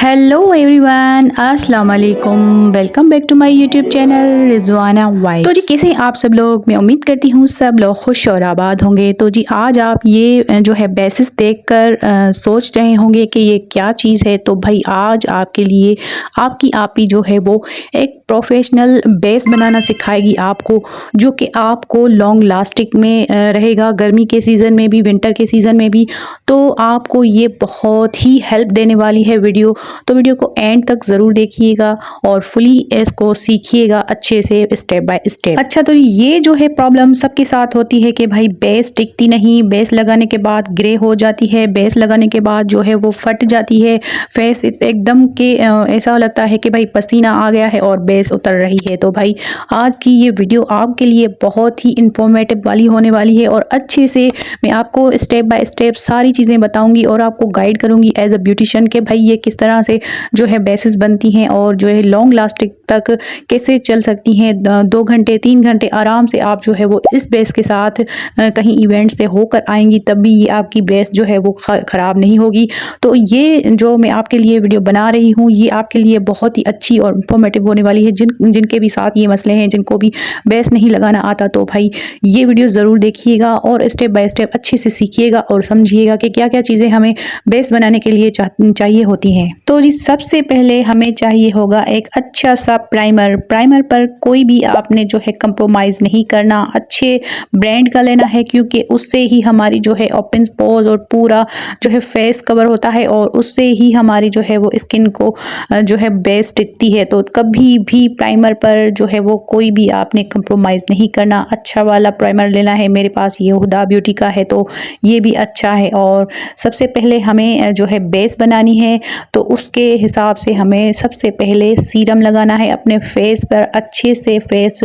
Hello everyone, अस्सलाम वालेकुम। Welcome back to my YouTube channel Rizwana vibe. तो जी कैसे हैं आप सब लोग। मैं उम्मीद करती हूँ सब लोग खुश और आबाद होंगे। तो जी आज आप ये जो है बेसिस देखकर सोच रहे होंगे कि ये क्या चीज़ है। तो भाई आज आपके लिए आपकी आपी जो है वो एक प्रोफेशनल बेस बनाना सिखाएगी आपको, जो कि आपको लॉन्ग लास्टिंग में रहेगा, गर्मी के सीज़न में भी, विंटर के सीज़न में भी। तो आपको ये बहुत ही हेल्प देने वाली है वीडियो। तो वीडियो को एंड तक ज़रूर देखिएगा और फुली इसको सीखिएगा अच्छे से, स्टेप बाय स्टेप। अच्छा, तो ये जो है प्रॉब्लम सबके साथ होती है कि भाई बेस टिकती नहीं, बेस लगाने के बाद ग्रे हो जाती है, बेस लगाने के बाद जो है वो फट जाती है, फेस एकदम के ऐसा लगता है कि भाई पसीना आ गया है और बेस उतर रही है। तो भाई आज की ये वीडियो आपके लिए बहुत ही इंफॉर्मेटिव वाली होने वाली है और अच्छे से मैं आपको स्टेप बाय स्टेप सारी चीज़ें बताऊंगी और आपको गाइड करूंगी एज अ ब्यूटिशियन के भाई ये किस तरह से जो है बेसिस बनती हैं और जो है लॉन्ग लास्टिंग तक कैसे चल सकती हैं। 2 घंटे 3 घंटे आराम से आप जो है वो इस बेस के साथ कहीं इवेंट से होकर आएंगी, तब भी ये आपकी बेस जो है वो ख़राब नहीं होगी। तो ये जो मैं आपके लिए वीडियो बना रही हूँ ये आपके लिए बहुत ही अच्छी और इंफॉर्मेटिव होने वाली है। जिनके भी साथ ये मसले हैं, जिनको भी बेस नहीं लगाना आता, तो भाई ये वीडियो ज़रूर देखिएगा और स्टेप बाय स्टेप अच्छे से सीखिएगा और समझिएगा कि क्या क्या चीज़ें हमें बेस बनाने के लिए चाहिए होती हैं। तो जी सबसे पहले हमें चाहिए होगा एक अच्छा सा प्राइमर। प्राइमर पर कोई भी आपने जो है कंप्रोमाइज़ नहीं करना, अच्छे ब्रांड का लेना है, क्योंकि उससे ही हमारी जो है ओपन पोर्स और पूरा जो है फेस कवर होता है और उससे ही हमारी जो है वो स्किन को जो है बेस टिकती है। तो कभी भी प्राइमर पर जो है वो कोई भी आपने कंप्रोमाइज़ नहीं करना, अच्छा वाला प्राइमर लेना है। मेरे पास ये हुदा ब्यूटी का है तो ये भी अच्छा है। और सबसे पहले हमें जो है बेस बनानी है तो उसके हिसाब से हमें सबसे पहले सीरम लगाना है अपने फेस पर, अच्छे से फेस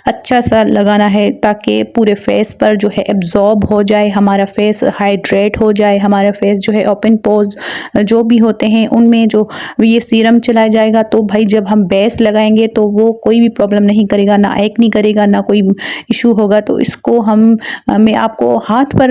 अच्छा सा लगाना है ताकि पूरे फेस पर जो है एब्जॉर्ब हो जाए, हमारा फेस हाइड्रेट हो जाए, हमारा फेस जो है ओपन पोर्स जो भी होते हैं उनमें जो ये सीरम चलाया जाएगा। तो भाई जब हम बेस लगाएंगे तो वो कोई भी प्रॉब्लम नहीं करेगा, ना एक्ने करेगा, ना कोई इशू होगा। तो इसको मैं आपको हाथ पर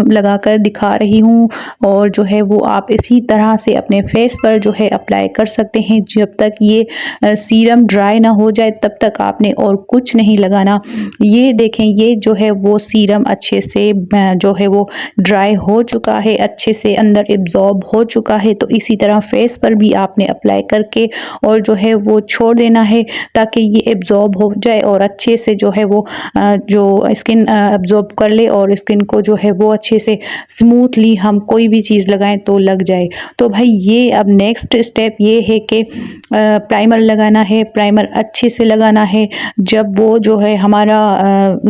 लगाकर दिखा रही हूँ और जो है वो आप इसी तरह से अपने फेस पर जो है अप्लाई कर सकते हैं। जब तक ये सीरम ड्राई ना हो जाए तब तक आपने और कुछ नहीं लगाना। ये देखें, ये जो है वो सीरम अच्छे से जो है वो ड्राई हो चुका है, अच्छे से अंदर एब्जॉर्ब हो चुका है। तो इसी तरह फेस पर भी आपने अप्लाई करके और जो है वो छोड़ देना है ताकि ये एब्जॉर्ब हो जाए और अच्छे से जो है वो जो स्किन एब्जॉर्ब कर ले और स्किन को जो है वो अच्छे से स्मूथली हम कोई भी चीज़ लगाएं तो लग जाए। तो भाई ये अब नेक्स्ट स्टेप ये है कि प्राइमर लगाना है। प्राइमर अच्छे से लगाना है। जब वो जो है हमारा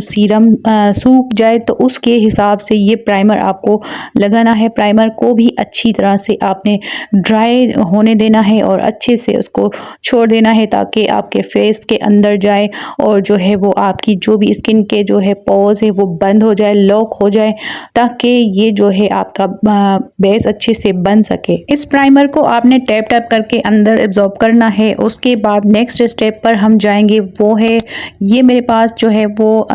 सीरम सूख जाए तो उसके हिसाब से ये प्राइमर आपको लगाना है। प्राइमर को भी अच्छी तरह से आपने ड्राई होने देना है और अच्छे से उसको छोड़ देना है ताकि आपके फेस के अंदर जाए और जो है वो आपकी जो भी स्किन के जो है पोर्स है वो बंद हो जाए, लॉक हो जाए, ताकि ये जो है आपका बेस अच्छे से बन सके। इस प्राइमर को आपने टैप टैप करके अंदर एब्जॉर्ब करना है। उसके बाद नेक्स्ट स्टेप पर हम जाएंगे, वो है ये मेरे पास जो है वो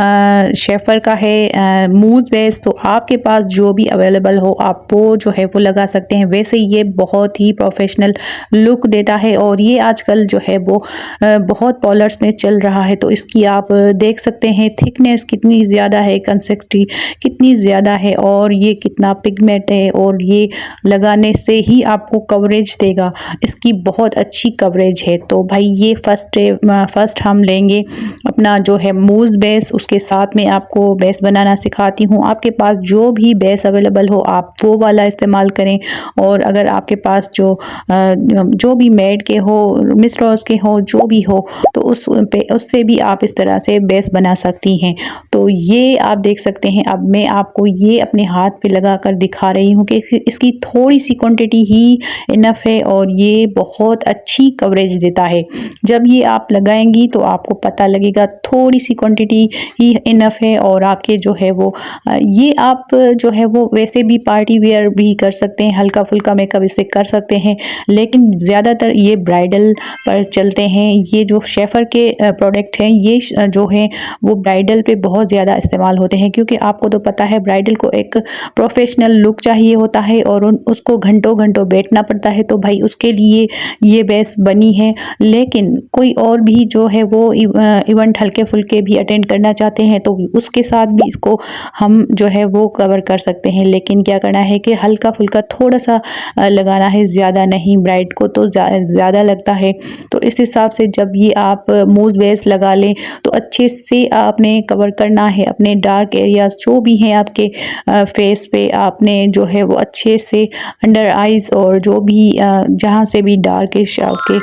शेफर का है मूज बेस। तो आपके पास जो भी अवेलेबल हो आप वो जो है वो लगा सकते हैं। वैसे ये बहुत ही प्रोफेशनल लुक देता है और ये आजकल जो है वो बहुत पॉलर्स में चल रहा है। तो इसकी आप देख सकते हैं थिकनेस कितनी ज़्यादा है, कंसिस्टेंसी कितनी ज़्यादा है और ये कितना पिगमेंट है और ये लगाने से ही आपको कवरेज देगा। इसकी बहुत अच्छी कवरेज है। तो भाई ये फर्स्ट हम लेंगे अपना जो है मूज बेस, उसके साथ में आपको बेस बनाना सिखाती हूँ। आपके पास जो भी बेस अवेलेबल हो आप वो वाला इस्तेमाल करें और अगर आपके पास जो भी मेड के हो, मिस रॉस के हो, जो भी हो, तो उससे भी आप इस तरह से बेस बना सकती हैं। तो ये आप देख सकते हैं। अब मैं आपको ये अपने हाथ पे लगा कर दिखा रही हूँ कि इसकी थोड़ी सी क्वांटिटी ही इनफ है और ये बहुत अच्छी कवरेज देता है। जब ये आप लगाएंगी तो आपको पता लगेगा थोड़ी सी क्वांटिटी ही इनफ है और आपके जो है वो ये आप जो है वो वैसे भी पार्टी वेयर भी कर सकते हैं, हल्का फुल्का मेकअप इसे कर सकते हैं, लेकिन ज़्यादातर ये ब्राइडल पर चलते हैं। ये जो शेफर के प्रोडक्ट हैं ये जो है वो ब्राइडल पे बहुत ज़्यादा इस्तेमाल होते हैं, क्योंकि आपको तो पता है ब्राइडल को एक प्रोफेशनल लुक चाहिए होता है और उसको घंटों घंटों बैठना पड़ता है। तो भाई उसके लिए ये बेस बनी है। लेकिन कोई और भी जो है वो इवेंट हल्के फुल्के भी अटेंड करना चाहते हैं तो उसके साथ भी इसको हम जो है वो कवर कर सकते हैं। लेकिन क्या करना है कि हल्का फुल्का थोड़ा सा लगाना है, ज़्यादा नहीं। ब्राइड को तो ज़्यादा लगता है, तो इस हिसाब से जब ये आप मूव बेस लगा लें तो अच्छे से आपने कवर करना है अपने डार्क एरियाज जो भी हैं आपके फेस पे। आपने जो है वो अच्छे से अंडर आइज़ और जो भी जहाँ से भी डार्किश आपके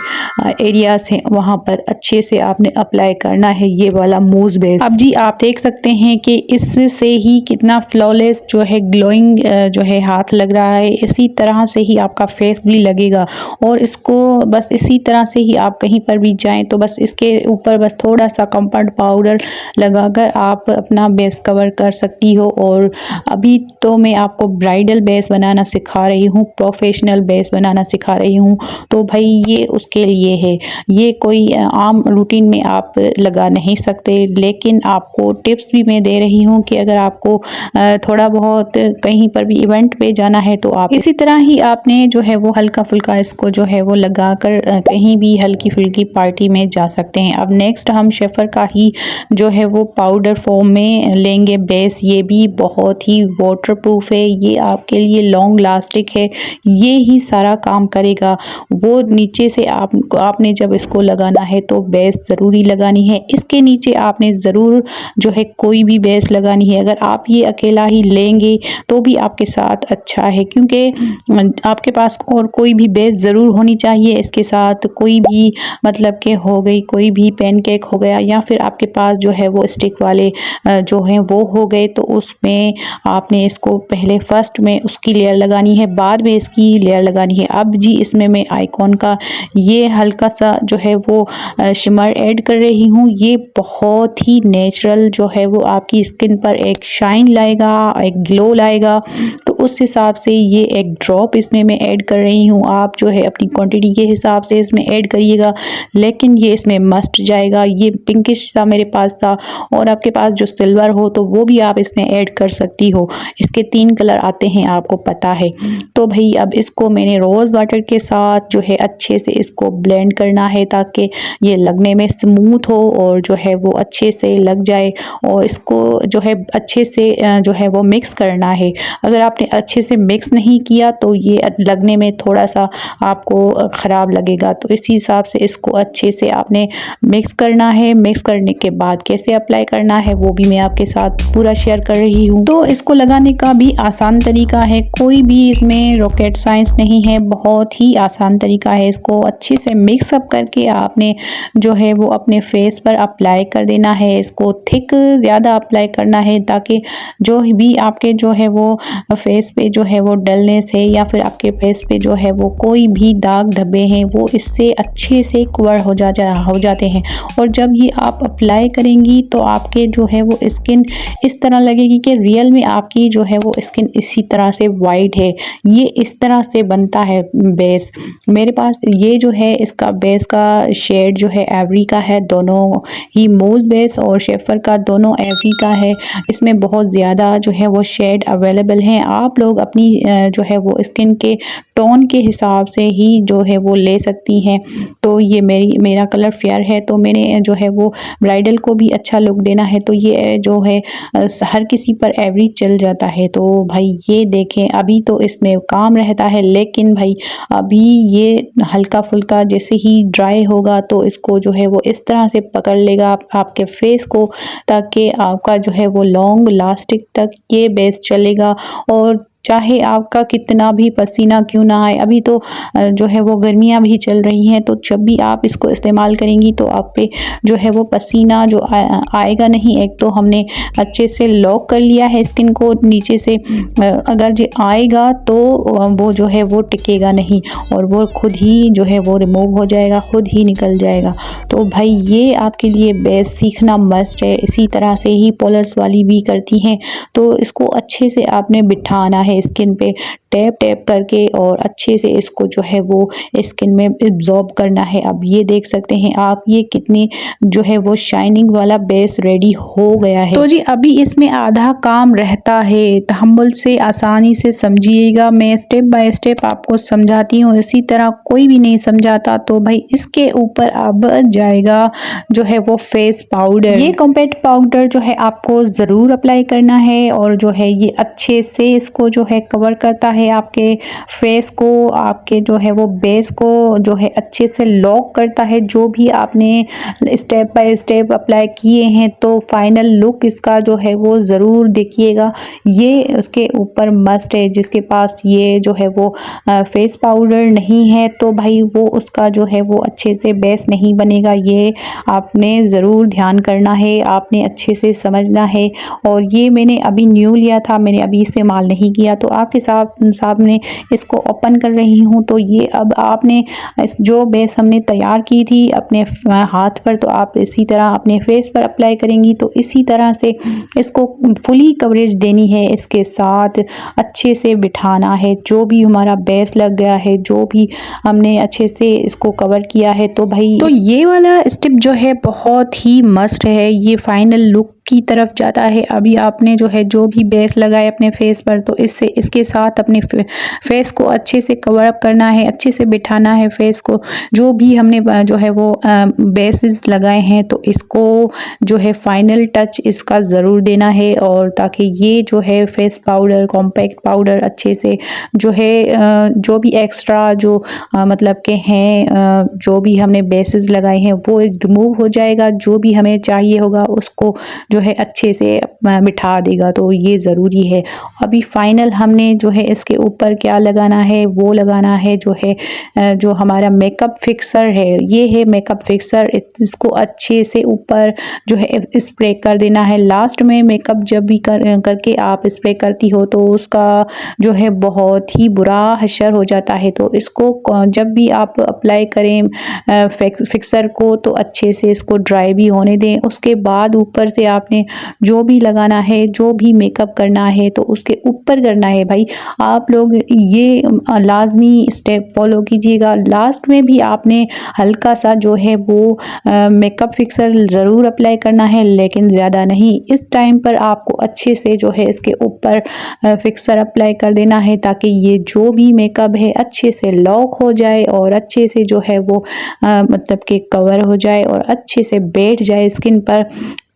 एरियाज हैं वहाँ पर अच्छे से आपने अप्लाई करना है ये वाला मूव बेस। अब जी आप देख सकते हैं कि इससे ही कितना फ्लॉलेस जो है ग्लोइंग जो है हाथ लग रहा है। इसी तरह से ही आपका फेस भी लगेगा और इसको बस इसी तरह से ही आप कहीं पर भी जाएं तो बस इसके ऊपर बस थोड़ा सा कंपाउंड पाउडर लगाकर आप अपना बेस कवर कर सकती हो। और अभी तो मैं आपको ब्राइडल बेस बनाना सिखा रही हूँ, प्रोफेशनल बेस बनाना सिखा रही हूँ, तो भाई ये उसके लिए है। ये कोई आम रूटीन में आप लगा नहीं सकते, लेकिन आपको टिप्स भी मैं दे रही हूँ कि अगर आपको थोड़ा बहुत कहीं पर भी इवेंट पे जाना है तो आप इसी तरह ही आपने जो है वो हल्का फुल्का इसको जो है वो लगा कर कहीं भी हल्की फुल्की पार्टी में जा सकते हैं। अब नेक्स्ट हम शेफर का ही जो है वो पाउडर फॉर्म में लेंगे बेस। ये भी बहुत ही वाटरप्रूफ है, ये आपके लिए लॉन्ग लास्टिक है, ये ही सारा काम करेगा। वो नीचे से आपने जब इसको लगाना है तो बेस ज़रूरी लगानी है। इसके नीचे आपने ज़रूर जो है कोई भी बेस लगानी है। अगर आप ये अकेला ही लेंगे तो भी आपके साथ अच्छा है, क्योंकि आपके पास और कोई भी बेस ज़रूर होनी चाहिए इसके साथ। कोई भी मतलब कि हो गई कोई भी पैनकेक हो गया या फिर आपके पास जो है वो स्टिक वाले जो हैं वो हो गए, तो उसमें आपने इसको पहले फर्स्ट में उसकी लेयर लगानी है, बाद में इसकी लेयर लगानी है। अब जी इसमें मैं आइकॉन का ये हल्का सा जो है वो शिमर ऐड कर रही हूँ। ये बहुत ही नेचुरल जो है वो आपकी स्किन पर एक शाइन लाएगा, एक ग्लो लाएगा। तो उस हिसाब से ये एक ड्रॉप इसमें मैं ऐड कर रही हूँ। आप जो है अपनी क्वांटिटी के हिसाब से इसमें ऐड करिएगा, लेकिन ये इसमें मस्ट जाएगा। ये पिंकिश सा मेरे पास था और आपके पास जो सिल्वर हो तो वो भी आप इसमें ऐड कर सकती हो। इसके 3 कलर आते हैं आपको पता है। तो भाई अब इसको मैंने रोज़ वाटर के साथ जो है अच्छे से इसको ब्लेंड करना है ताकि ये लगने में स्मूथ हो और जो है वो अच्छे से लग जाए। और इसको जो है अच्छे से जो है वो मिक्स करना है। अगर आपने अच्छे से मिक्स नहीं किया तो ये लगने में थोड़ा सा आपको ख़राब लगेगा। तो इसी हिसाब से इसको अच्छे से आपने मिक्स करना है। मिक्स करने के बाद कैसे अप्लाई करना है वो भी मैं आपके साथ पूरा शेयर कर रही हूँ। तो इसको लगाने का भी आसान तरीका है, कोई भी इसमें रॉकेट साइंस नहीं है, बहुत ही आसान तरीका है। इसको अच्छे से मिक्स अप करके आपने जो है वो अपने फेस पर अप्लाई कर देना है। इसको थिक ज़्यादा अप्लाई करना है ताकि जो भी आपके जो है वो फेस पे जो है वो डलनेस है या फिर आपके फेस पे जो है वो कोई भी दाग धब्बे हैं वो इससे अच्छे से कवर हो जाते हैं। और जब ये आप अप्लाई करेंगी तो आपके जो है वो स्किन इस तरह लगेगी कि रियल में आपकी जो है वो स्किन इसी तरह से वाइट है। ये इस तरह से बनता है बेस। मेरे पास ये जो है इसका बेस का शेड जो है एवरी का है, दोनों ही मूव बेस और शेफर का दोनों एवरी का है। इसमें बहुत ज़्यादा जो है वो शेड अवेलेबल हैं। आप लोग अपनी जो है वो स्किन के टोन के हिसाब से ही जो है वो ले सकती हैं। तो ये मेरा कलर फेयर है तो मैंने जो है वो ब्राइडल को भी अच्छा लुक देना है, तो ये जो है हर किसी पर एवरेज चल जाता है। तो भाई ये देखें अभी तो इसमें काम रहता है, लेकिन भाई अभी ये हल्का फुल्का जैसे ही ड्राई होगा तो इसको जो है वो इस तरह से पकड़ लेगा आपके फेस को, ताकि आपका जो है वो लॉन्ग लास्टिक तक ये बेस चलेगा। और चाहे आपका कितना भी पसीना क्यों ना आए, अभी तो जो है वो गर्मियाँ भी चल रही हैं, तो जब भी आप इसको इस्तेमाल करेंगी तो आप पे जो है वो पसीना जो आएगा नहीं। एक तो हमने अच्छे से लॉक कर लिया है स्किन को नीचे से, अगर जो आएगा तो वो जो है वो टिकेगा नहीं और वो खुद ही जो है वो रिमूव हो जाएगा, खुद ही निकल जाएगा। तो भाई ये आपके लिए बेस सीखना मस्ट है। इसी तरह से ही पोलर्स वाली भी करती हैं, तो इसको अच्छे से आपने बिठाना है स्किन पे। टैप टैप करके और अच्छे से इसको जो है वो स्किन में एब्जॉर्ब करना है। अब ये देख सकते हैं आप, ये कितनी जो है वो शाइनिंग वाला बेस रेडी हो गया है। तो जी अभी इसमें आधा काम रहता है, तहम्मुल से आसानी से समझिएगा, मैं स्टेप बाय स्टेप आपको समझाती हूँ, इसी तरह कोई भी नहीं समझाता। तो भाई इसके ऊपर अब जाएगा जो है वो फेस पाउडर। ये कॉम्पैक्ट पाउडर जो है आपको ज़रूर अप्लाई करना है और जो है ये अच्छे से इसको जो है कवर करता है आपके फेस को, आपके जो है वो बेस को जो है अच्छे से लॉक करता है। जो भी आपने स्टेप बाय स्टेप अप्लाई किए हैं तो फाइनल लुक इसका जो है वो ज़रूर देखिएगा। ये उसके ऊपर मस्ट है, जिसके पास ये जो है वो फेस पाउडर नहीं है तो भाई वो उसका जो है वो अच्छे से बेस नहीं बनेगा। ये आपने ज़रूर ध्यान करना है, आपने अच्छे से समझना है। और ये मैंने अभी न्यू लिया था, मैंने अभी इस्तेमाल नहीं किया, तो आपके सामने इसको ओपन कर रही हूँ। तो ये अब आपने जो बेस हमने तैयार की थी अपने हाथ पर, तो आप इसी तरह अपने फेस पर अप्लाई करेंगी। तो इसी तरह से इसको फुली कवरेज देनी है, इसके साथ अच्छे से बिठाना है। जो भी हमारा बेस लग गया है, जो भी हमने अच्छे से इसको कवर किया है, तो भाई तो ये वाला स्टेप जो है बहुत ही मस्ट है, ये फाइनल लुक की तरफ जाता है। अभी आपने जो है जो भी बेस लगाए अपने फेस पर, तो इसके साथ अपने फेस को अच्छे से कवर अप करना है, अच्छे से बिठाना है फेस को। जो भी हमने जो है वो बेसेस लगाए हैं, तो इसको जो है फाइनल टच इसका ज़रूर देना है, और ताकि ये जो है फेस पाउडर, कॉम्पैक्ट पाउडर अच्छे से जो है जो भी एक्स्ट्रा जो मतलब के हैं जो भी हमने बेसेस लगाए हैं वो रिमूव हो जाएगा। जो भी हमें चाहिए होगा उसको जो है अच्छे से बिठा देगा, तो ये ज़रूरी है। अभी फाइनल हमने जो है इसके ऊपर क्या लगाना है, वो लगाना है जो है जो हमारा मेकअप फिक्सर है। ये है मेकअप फिक्सर, इसको अच्छे से ऊपर जो है स्प्रे कर देना है। लास्ट में मेकअप जब भी करके आप स्प्रे करती हो तो उसका जो है बहुत ही बुरा हशर हो जाता है। तो इसको जब भी आप अप्लाई करें फिक्सर को, तो अच्छे से इसको ड्राई भी होने दें। उसके बाद ऊपर से आपने जो भी लगाना है, जो भी मेकअप करना है, तो उसके ऊपर करना है। भाई आप लोग ये लाजमी स्टेप फॉलो कीजिएगा। लास्ट में भी आपने हल्का सा जो है वो मेकअप फिक्सर ज़रूर अप्लाई करना है, लेकिन ज़्यादा नहीं। इस टाइम पर आपको अच्छे से जो है इसके ऊपर फिक्सर अप्लाई कर देना है, ताकि ये जो भी मेकअप है अच्छे से लॉक हो जाए और अच्छे से जो है वो मतलब कि कवर हो जाए और अच्छे से बैठ जाए स्किन पर।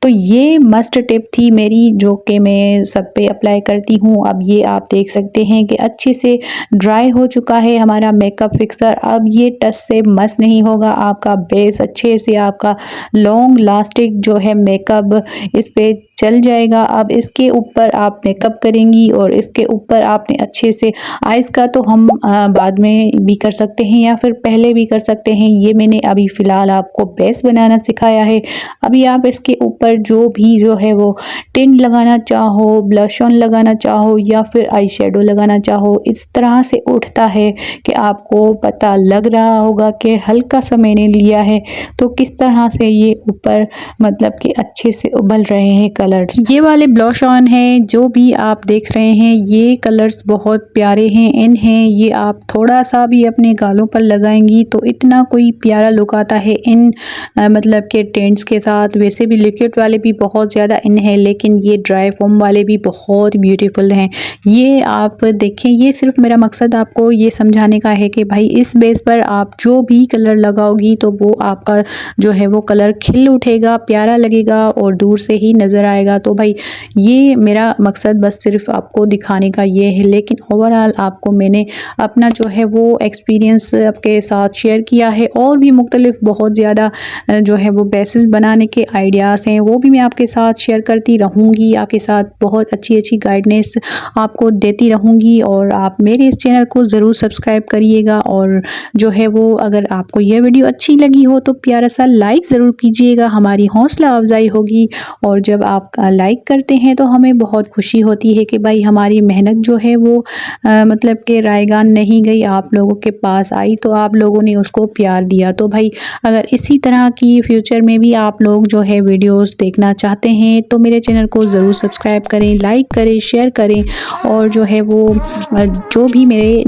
तो ये मस्ट टिप थी मेरी, जो कि मैं सब पे अप्लाई करती हूँ। अब ये आप देख सकते हैं कि अच्छे से ड्राई हो चुका है हमारा मेकअप फिक्सर। अब ये टच से मस नहीं होगा, आपका बेस अच्छे से आपका लॉन्ग लास्टिक जो है मेकअप इस पे चल जाएगा। अब इसके ऊपर आप मेकअप करेंगी और इसके ऊपर आपने अच्छे से आइज़ का तो हम बाद में भी कर सकते हैं या फिर पहले भी कर सकते हैं। ये मैंने अभी फ़िलहाल आपको बेस बनाना सिखाया है। अभी आप इसके ऊपर जो भी जो है वो टिंट लगाना चाहो, ब्लश ऑन लगाना चाहो या फिर आई शेडो लगाना चाहो, इस तरह से उठता है कि आपको पता लग रहा होगा कि हल्का सा मैंने लिया है तो किस तरह से ये ऊपर मतलब कि अच्छे से उबल रहे हैं कलर्स। ये वाले ब्लश ऑन है जो भी आप देख रहे हैं, ये कलर्स बहुत प्यारे हैं, इन हैं। ये आप थोड़ा सा भी अपने गालों पर लगाएंगी तो इतना कोई प्यारा लुक आता है इन मतलब के टेंट्स के साथ। वैसे भी लिक्विड वाले भी बहुत ज़्यादा इन है, लेकिन ये ड्राई फोम वाले भी बहुत ब्यूटीफुल हैं। ये आप देखें, ये सिर्फ मेरा मकसद आपको ये समझाने का है कि भाई इस बेस पर आप जो भी कलर लगाओगी तो वो आपका जो है वो कलर खिल उठेगा, प्यारा लगेगा और दूर से ही नज़र आएगा। तो भाई ये मेरा मकसद बस सिर्फ आपको दिखाने का ये है, लेकिन ओवरऑल आपको मैंने अपना जो है वो एक्सपीरियंस आपके साथ शेयर किया है। और भी मुख्तलिफ बहुत ज़्यादा जो है वो बेसिस बनाने के आइडियाज़ हैं, वो भी मैं आपके साथ शेयर करती रहूँगी, आपके साथ बहुत अच्छी अच्छी गाइडेंस आपको देती रहूँगी। और आप मेरे इस चैनल को ज़रूर सब्सक्राइब करिएगा, और जो है वो अगर आपको यह वीडियो अच्छी लगी हो तो प्यारा सा लाइक ज़रूर कीजिएगा, हमारी हौसला अफजाई होगी। और जब आप लाइक करते हैं तो हमें बहुत खुशी होती है कि भाई हमारी मेहनत जो है वो मतलब कि रायगान नहीं गई, आप लोगों के पास आई तो आप लोगों ने उसको प्यार दिया। तो भाई अगर इसी तरह की फ्यूचर में भी आप लोग जो है वीडियोस वीडियोस देखना चाहते हैं तो मेरे चैनल को ज़रूर सब्सक्राइब करें, लाइक करें, शेयर करें। और जो है वो जो भी मेरे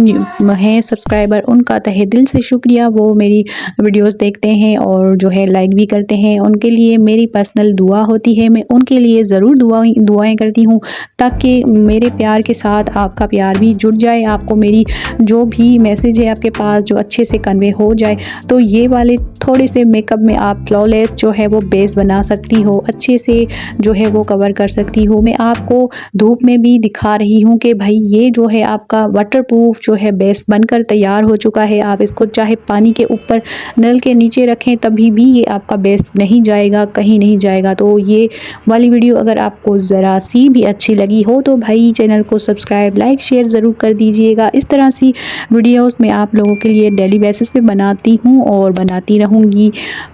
हैं सब्सक्राइबर उनका तहे दिल से शुक्रिया, वो मेरी वीडियोस देखते हैं और जो है लाइक भी करते हैं। उनके लिए मेरी पर्सनल दुआ होती है, मैं उनके लिए ज़रूर दुआएं करती हूँ ताकि मेरे प्यार के साथ आपका प्यार भी जुड़ जाए, आपको मेरी जो भी मैसेज है आपके पास जो अच्छे से कन्वे हो जाए। तो ये वाले थोड़े से मेकअप में आप फ्लॉलेस जो है वो बेस बना सकती हो, अच्छे से जो है वो कवर कर सकती हो। मैं आपको धूप में भी दिखा रही हूँ कि भाई ये जो है आपका वाटरप्रूफ जो है बेस बनकर तैयार हो चुका है। आप इसको चाहे पानी के ऊपर नल के नीचे रखें तभी भी ये आपका बेस नहीं जाएगा, कहीं नहीं जाएगा। तो ये वाली वीडियो अगर आपको ज़रा सी भी अच्छी लगी हो तो भाई चैनल को सब्सक्राइब, लाइक, शेयर ज़रूर कर दीजिएगा। इस तरह सी वीडियोस मैं आप लोगों के लिए डेली बेसिस पे बनाती हूँ और बनाती रहूँगी।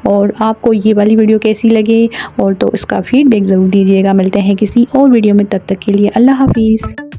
और आपको ये वाली वीडियो कैसी लगे और तो इसका फीडबैक ज़रूर दीजिएगा। मिलते हैं किसी और वीडियो में, तब तक के लिए अल्लाह हाफिज़।